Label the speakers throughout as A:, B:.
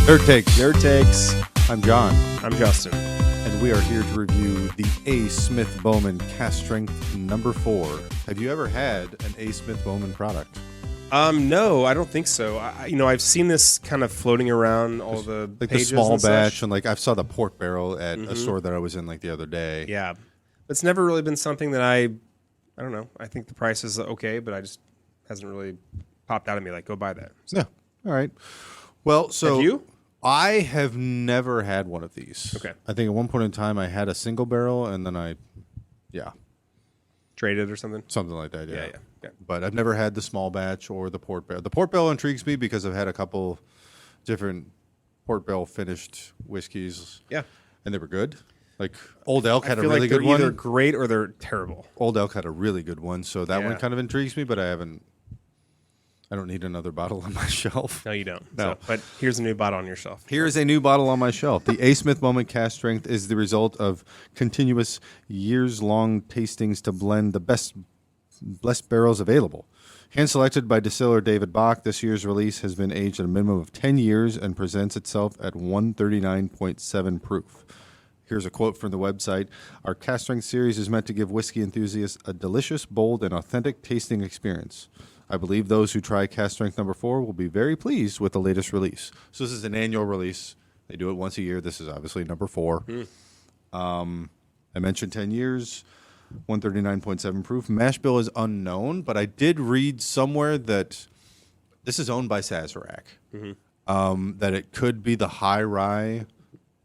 A: Nerd Takes.
B: Nerd Takes.
A: I'm John,
B: I'm Justin.
A: and we are here to review the A. Smith Bowman Cask Strength number 4. Have you ever had an A. Smith Bowman product?
B: No, I don't think so. I've seen this kind of floating around all the
A: Like the
B: pages
A: small
B: and
A: batch,
B: such.
A: and like I saw the port barrel at a store that I was in like the other day.
B: Yeah, it's never really been something that I don't know. I think the price is okay, but I just hasn't really popped out at me like go buy that. So,
A: Yeah. All right. Well, so
B: have you?
A: I have never had one of these.
B: Okay.
A: I think at one point in time I had a single barrel, and then
B: Traded or something?
A: something like that. Yeah.
B: Yeah.
A: But I've never had the small batch or the port barrel. The port barrel intrigues me because I've had a couple different port barrel finished whiskeys.
B: Yeah.
A: And they were good. Like Old Elk had
B: I
A: a
B: feel
A: really
B: like they're
A: good one.
B: either great or they're terrible.
A: Old Elk had a really good one, so that
B: Yeah.
A: one kind of intrigues me. But I don't need another bottle on my shelf.
B: No, you don't.
A: No.
B: So, but here's a new bottle on your shelf.
A: Here is a new bottle on my shelf. The A. Smith Bowman Cask Strength is the result of continuous years-long tastings to blend the best barrels available. Hand-selected by distiller David Bach, this year's release has been aged at a minimum of 10 years and presents itself at 139.7 proof. Here's a quote from the website. Our Cask Strength series is meant to give whiskey enthusiasts a delicious, bold, and authentic tasting experience. I believe those who try Cask Strength number 4 will be very pleased with the latest release. So this is an annual release. They do it once a year. This is obviously number 4. I mentioned 10 years, 139.7 proof. Mash bill is unknown, but I did read somewhere that this is owned by Sazerac. That it could be the high rye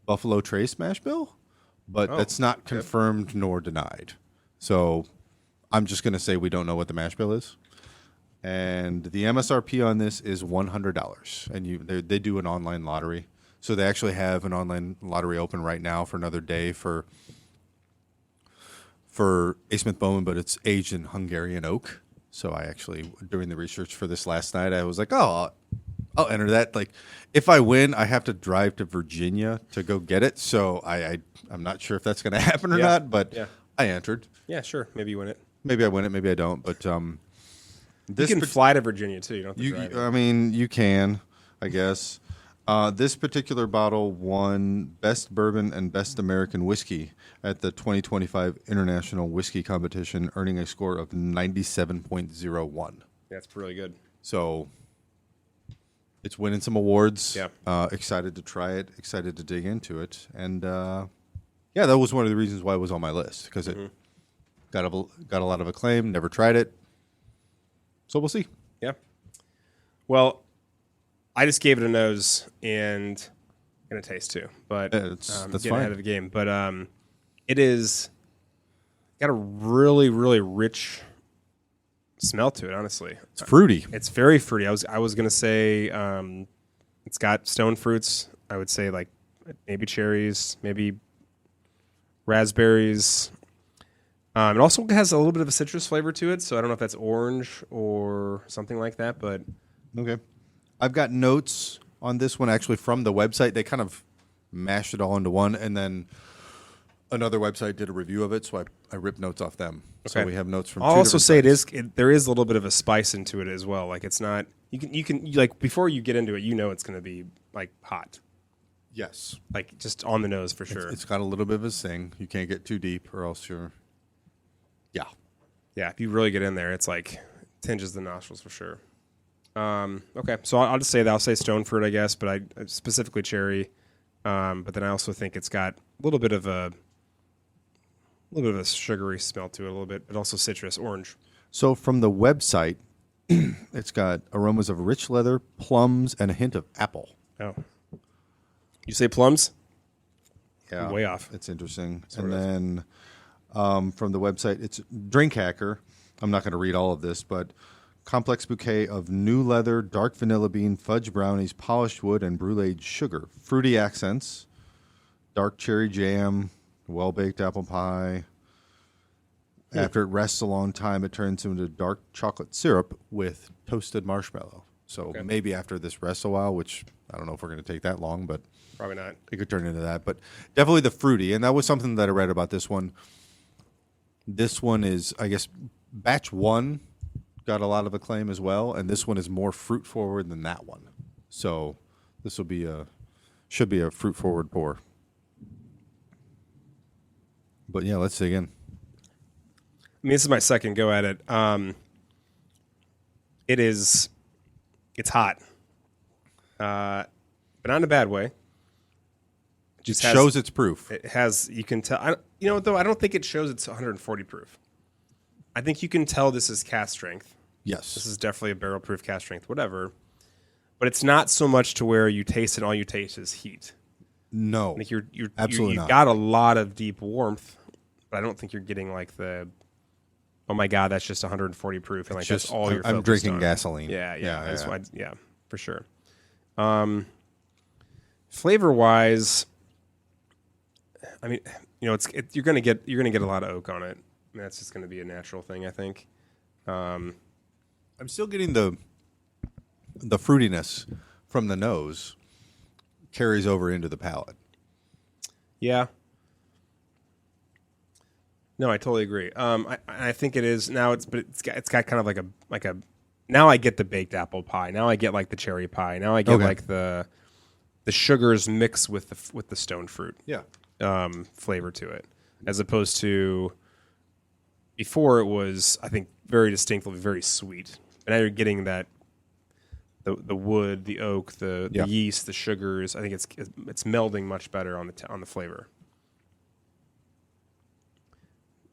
A: Buffalo Trace mash bill, but that's not confirmed nor denied. So I'm just going to say we don't know what the mash bill is. And the MSRP on this is $100, and they do an online lottery. So they actually have an online lottery open right now for another day for A. Smith Bowman, but it's aged in Hungarian oak. So I actually, during the research for this last night, I was like, I'll enter that. Like, if I win, I have to drive to Virginia to go get it. So I'm not sure if that's going to happen or not, but I entered.
B: Yeah, sure. Maybe you win it.
A: Maybe I win it, maybe I don't, but
B: You can fly to Virginia too. You don't have to drive it.
A: I mean, you can, I guess. This particular bottle won Best Bourbon and Best American Whiskey at the 2025 International Whiskey Competition, earning a score of 97.01.
B: That's really good.
A: So it's winning some awards.
B: Yeah.
A: Excited to try it, excited to dig into it. And, that was one of the reasons why it was on my list, because it got a lot of acclaim, never tried it. So we'll see.
B: Yeah. Well, I just gave it a nose and a taste too, but
A: That's
B: getting
A: fine.
B: ahead of the game. But it is got a really, really rich smell to it. Honestly,
A: It's fruity.
B: it's very fruity. I was gonna say it's got stone fruits. I would say like maybe cherries, maybe raspberries. It also has a little bit of a citrus flavor to it, so I don't know if that's orange or something like that, but
A: Okay. I've got notes on this one actually from the website. They kind of mashed it all into one, and then another website did a review of it, so I ripped notes off them. So
B: Okay.
A: we have notes from
B: I'll
A: two
B: also
A: different
B: say
A: sites.
B: there is a little bit of a spice into it as well. Like it's not you can like before you get into it, you know it's going to be like hot,
A: Yes.
B: like just on the nose for sure.
A: It's got a little bit of a sting. You can't get too deep or else you're... Yeah.
B: Yeah, if you really get in there, it's like tinges the nostrils for sure. Okay, so I'll just say that. I'll say stone fruit, I guess, but I specifically cherry. But then I also think it's got a little bit of a sugary smell to it, a little bit, but also citrus, orange.
A: So from the website, it's got aromas of rich leather, plums, and a hint of apple.
B: Oh, you say plums?
A: Yeah.
B: Way off.
A: It's interesting.
B: Sort
A: and
B: of.
A: then from the website, it's Drink Hacker. I'm not going to read all of this, but complex bouquet of new leather, dark vanilla bean, fudge brownies, polished wood, and brulee sugar. Fruity accents, dark cherry jam, well-baked apple pie. After it rests a long time, it turns into dark chocolate syrup with toasted marshmallow. So maybe after this rests a while, which I don't know if we're going to take that long, but
B: Probably not.
A: it could turn into that. But definitely the fruity. And that was something that I read about this one. This one is, I guess, batch 1 got a lot of acclaim as well. And this one is more fruit forward than that one. So this will be Should be a fruit forward pour. But yeah, let's dig in.
B: I mean, this is my second go at it. It's hot, but not in a bad way.
A: It shows its proof.
B: It has. You can tell. Though I don't think it shows it's 140 proof. I think you can tell this is cask strength.
A: Yes.
B: This is definitely a barrel proof cask strength, whatever. But it's not so much to where you taste it, all you taste is heat.
A: No.
B: Like you've
A: absolutely not.
B: got a lot of deep warmth, but I don't think you're getting like the, oh my God, that's just 140 proof. And like that's all you're
A: I'm
B: focused
A: drinking
B: on.
A: gasoline.
B: Yeah, for sure. Flavor wise, I mean, you're gonna get a lot of oak on it. I mean, that's just gonna be a natural thing, I think.
A: I'm still getting the fruitiness from the nose carries over into the palate.
B: Yeah. No, I totally agree. I think it is now. It's got kind of like a. Now I get the baked apple pie. Now I get like the cherry pie. Now I get like the sugars mixed with the stone fruit.
A: Yeah.
B: Flavor to it, as opposed to before it was, I think, very distinctly very sweet. And now you're getting that the wood, the oak, the yeast, the sugars. I think it's melding much better on the flavor.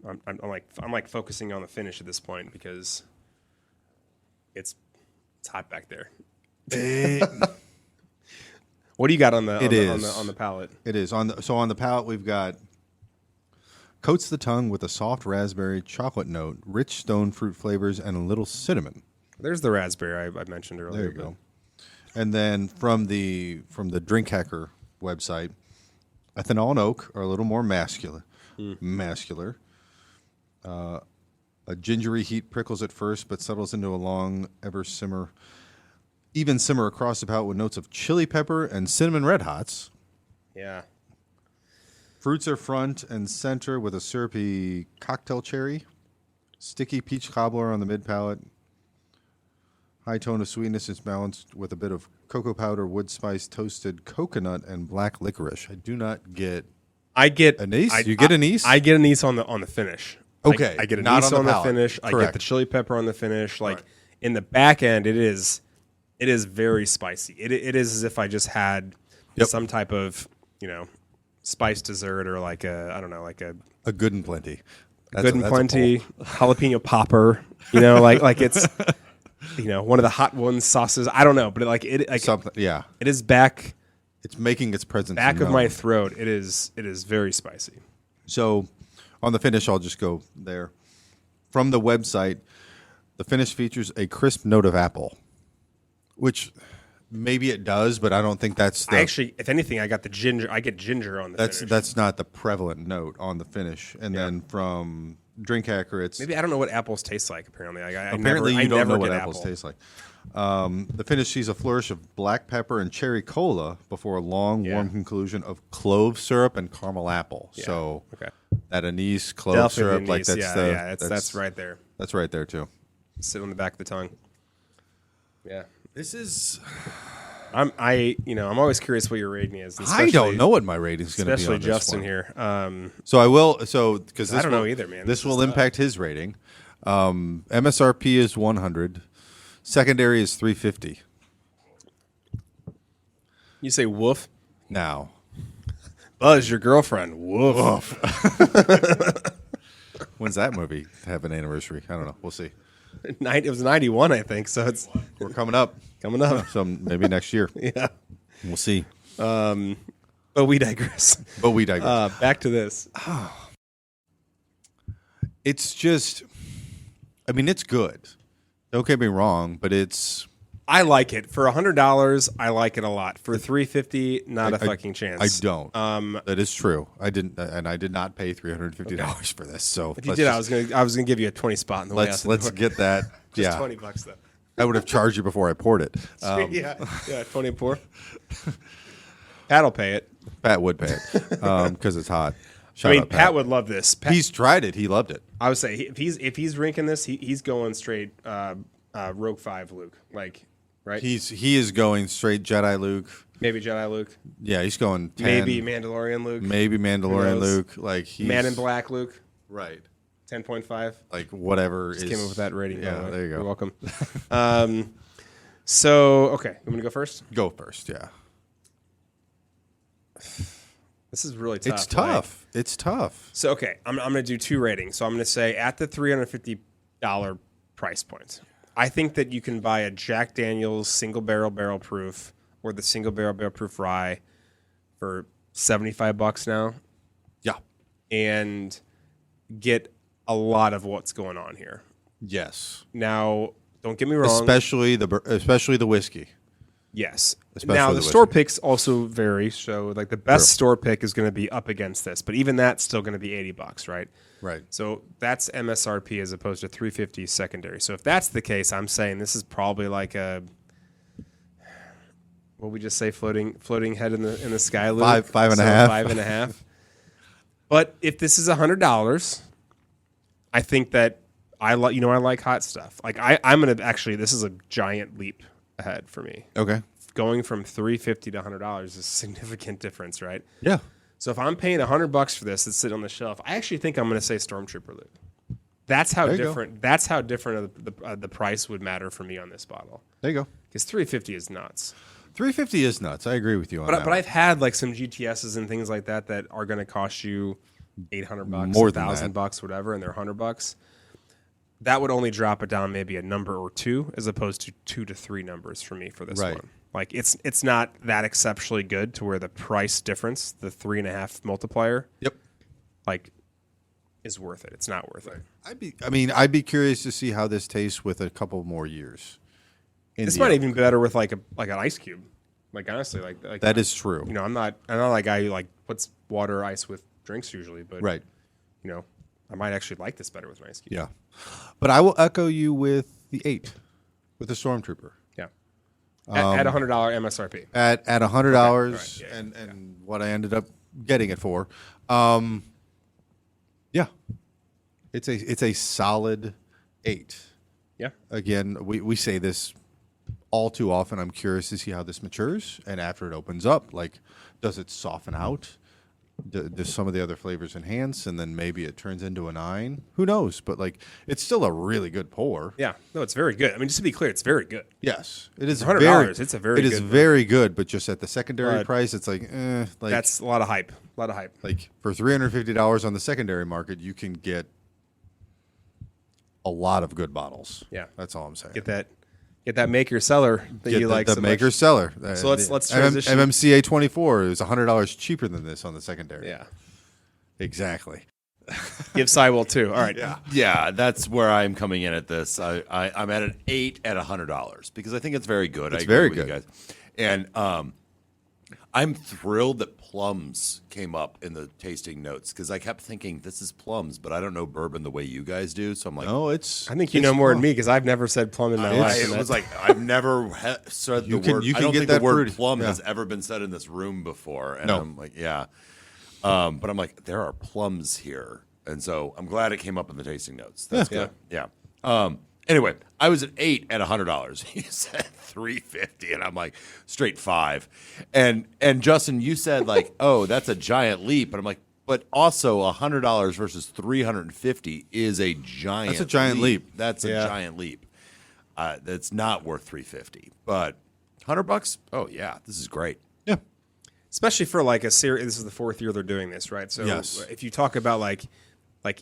B: I'm like focusing on the finish at this point because it's hot back there. What do you got on the palate?
A: It is on the palate we've got coats the tongue with a soft raspberry chocolate note, rich stone fruit flavors, and a little cinnamon.
B: There's the raspberry I mentioned earlier.
A: There you go. And then from the Drink Hacker website, ethanol and oak are a little more masculine. A gingery heat prickles at first, but settles into a long, even simmer across the palate with notes of chili pepper and cinnamon red hots.
B: Yeah.
A: Fruits are front and center with a syrupy cocktail cherry, sticky peach cobbler on the mid palate. High tone of sweetness is balanced with a bit of cocoa powder, wood spice, toasted coconut, and black licorice. I do not get.
B: I get
A: anise. You get anise.
B: I get anise on the finish.
A: Okay,
B: I get
A: not
B: anise
A: on the
B: the finish.
A: Correct.
B: I get the chili pepper on the finish. Like in the back end, it is very spicy. It is as if I just had some type of spice dessert or like
A: a good and plenty.
B: That's plenty jalapeno popper. Like it's. One of the hot ones sauces. I don't know, but
A: something. Yeah,
B: it is back.
A: It's making its presence
B: back of my throat. It is very spicy.
A: So, on the finish, I'll just go there. From the website, the finish features a crisp note of apple, which maybe it does, but I don't think that's.
B: If anything, I got the ginger. I get ginger on the finish.
A: That's not the prevalent note on the finish. And then from Drink Hacker, it's
B: maybe I don't know what apples taste like. Apparently,
A: you don't know what apples taste like. The finish sees a flourish of black pepper and cherry cola before a long, warm conclusion of clove syrup and caramel apple. Yeah. So that anise clove syrup,
B: anise. That's right there.
A: That's right there too.
B: Sit on the back of the tongue. Yeah,
A: this is.
B: I'm always curious what your rating is.
A: I don't know what my rating is going to be.
B: Especially
A: on
B: Justin
A: this
B: here.
A: So I will. Because
B: I don't know either, man.
A: This will impact his rating. MSRP is 100. Secondary is 350.
B: You say woof?
A: Now.
B: Buzz, your girlfriend. Woof.
A: When's that movie have an anniversary? I don't know. We'll see.
B: It was 91, I think. So
A: we're coming up. So maybe next year.
B: Yeah.
A: We'll see.
B: But we digress. Back to this.
A: It's just, I mean, it's good. Don't get me wrong, but
B: I like it. For $100, I like it a lot. For $350, not a fucking chance.
A: I don't. That is true. I did not pay $350 for this. So
B: if you did, I was gonna give you a 20 spot in the way out the
A: let's
B: door.
A: get that.
B: Just $20 though.
A: I would have charged you before I poured it.
B: 20 pour. Pat will pay it.
A: Pat would pay it because it's hot.
B: Pat would love this.
A: He's tried it. He loved it.
B: I would say if he's drinking this, he's going straight Rogue 5 Luke. Like right?
A: He is going straight Jedi Luke.
B: Maybe Jedi Luke.
A: Yeah, he's going 10.
B: Maybe Mandalorian Luke.
A: Maybe Mandalorian Luke. Like he's
B: Man in Black Luke.
A: Right.
B: 10.5.
A: Like whatever
B: Just
A: is.
B: came up with that rating.
A: Yeah, there you go.
B: You're welcome. So, okay. You want me to go first?
A: Go first, yeah.
B: This is really tough.
A: It's tough. It's tough.
B: So, okay. I'm going to do 2 ratings. So, I'm going to say at the $350 price point, I think that you can buy a Jack Daniel's single barrel proof or the single barrel proof rye for $75 now
A: Yeah.
B: and get a lot of what's going on here.
A: Yes.
B: Now, don't get me wrong.
A: Especially the whiskey.
B: Yes.
A: Especially
B: Now,
A: the
B: the store
A: whiskey.
B: picks also vary. So, like, the best store pick is going to be up against this, but even that's still going to be $80, right?
A: Right.
B: So that's MSRP as opposed to $350 secondary. So if that's the case, I'm saying this is probably like a, what we just say, floating head in the sky, Luke?
A: Five and a half.
B: 5.5. But if this is $100, I think that I like hot stuff. Like I'm gonna actually, this is a giant leap ahead for me.
A: Okay.
B: Going from $350 to $100 is a significant difference, right?
A: Yeah.
B: So if I'm paying $100 for this that's sitting on the shelf, I actually think I'm going to say Stormtrooper Luke. That's how
A: There you
B: different.
A: go.
B: That's how different the price would matter for me on this bottle.
A: There you go.
B: Because $350 is nuts.
A: $350 is nuts. I agree with you on that.
B: But I've had like some GTSs and things like that are going to cost you $800,
A: More than
B: $1,000, whatever, and they're $100. That would only drop it down maybe a number or 2, as opposed to 2 to 3 numbers for me for this
A: Right.
B: one. Like it's not that exceptionally good to where the price difference, the 3.5 multiplier,
A: Yep.
B: like, is worth it. It's not worth it.
A: I'd be curious to see how this tastes with a couple more years.
B: This might even be better with like an ice cube. Like honestly, like
A: That is true.
B: You know, I'm not that guy who like puts water or ice with drinks usually, but
A: Right.
B: You know, I might actually like this better with an ice cube.
A: Yeah. But I will echo you with the 8, with the Stormtrooper.
B: Yeah. At $100 MSRP.
A: At $100
B: Okay. Right. Yeah,
A: and what I ended up getting it for. Yeah. It's a solid 8.
B: Yeah.
A: Again, we say this all too often. I'm curious to see how this matures, and after it opens up, like, does it soften out? Does some of the other flavors enhance, and then maybe it turns into a 9? Who knows? But like, it's still a really good pour.
B: Yeah. No, it's very good. I mean, just to be clear, it's very good.
A: Yes, it is
B: $100, it's a very
A: It is
B: good
A: very good, but just at the secondary
B: But
A: price, it's like, like
B: That's a lot of hype. A lot of hype.
A: like for $350 on the secondary market, you can get a lot of good bottles.
B: Yeah.
A: That's all I'm saying.
B: Get that maker seller that you like
A: the
B: so
A: maker
B: much.
A: seller.
B: So let's transition.
A: MMCA 24 is $100 cheaper than this on the secondary.
B: Yeah.
A: Exactly.
B: Give Cywell too. All right.
C: Yeah, that's where I'm coming in at this. I'm at an 8 at $100 because I think it's very good.
A: It's
C: I agree
A: very
C: with
A: good.
C: you guys. And I'm thrilled that plums came up in the tasting notes because I kept thinking this is plums, but I don't know bourbon the way you guys do. So I'm like,
A: No, it's.
B: I think you
A: it's
B: know more than
A: plum.
B: me because I've never said plum in my
A: It's-
B: life.
C: it
B: and
C: was
B: that-
C: like I've never said
A: You
C: the
A: can-
C: word.
A: you
C: I
A: can
C: don't
A: get
C: think
A: that
C: the word
A: fruity.
C: plum
A: Yeah.
C: has ever been said in this room before. And
A: No.
C: I'm like, yeah. But I'm like, there are plums here, and so I'm glad it came up in the tasting notes. That's
B: Yeah.
C: good. Yeah. Anyway, I was at 8 at $100. He said $350, and I'm like straight 5. And Justin, you said like, oh, that's a giant leap, and I'm like, but also $100 versus $350 is a giant.
A: That's a giant leap.
C: That's a
B: Yeah.
C: giant leap. That's not worth $350, but $100. Oh yeah, this is great.
A: Yeah.
B: especially for like a series. This is the 4th year they're doing this, right? So
A: Yes.
B: if you talk about like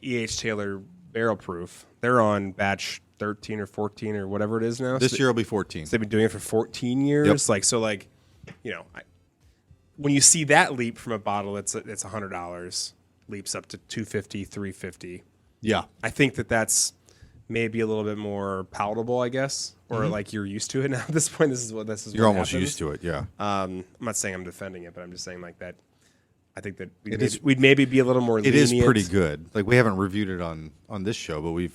B: E.H. Taylor Barrel Proof, they're on batch 13 or 14 or whatever it is now.
A: This
B: So
A: year will be 14.
B: they've been doing it for 14 years.
A: Yep.
B: Like, so like, you know, when you see that leap from a bottle, it's $100, leaps up to $250, $350.
A: Yeah.
B: I think that's maybe a little bit more palatable, I guess, or like you're used to it now at this point. This is
A: You're
B: what
A: almost
B: happens.
A: used to it. Yeah.
B: I'm not saying I'm defending it, but I'm just saying like that. I think that
A: is-
B: we'd maybe be a little more.
A: It is
B: lenient.
A: pretty good. Like, we haven't reviewed it on this show, but we've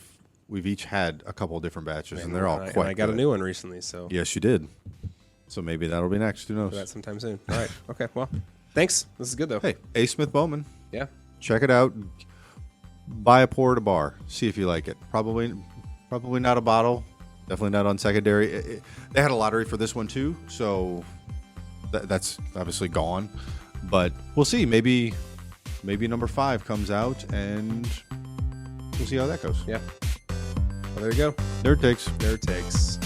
A: each had a couple of different batches, and they're all
B: And
A: quite
B: I got
A: good.
B: a new one recently, so
A: Yes, you did. So maybe that'll be next. Who knows?
B: do that sometime soon. All right. Okay. Well, thanks. This is good though.
A: Hey, A. Smith Bowman.
B: Yeah.
A: Check it out. Buy a pour at a bar. See if you like it. Probably not a bottle Definitely not on secondary. They had a lottery for this one too, so that's obviously gone. But we'll see. Maybe number 5 comes out, and we'll see how that goes.
B: Yeah. Well, there you go.
A: Nerd takes.
B: Nerd takes.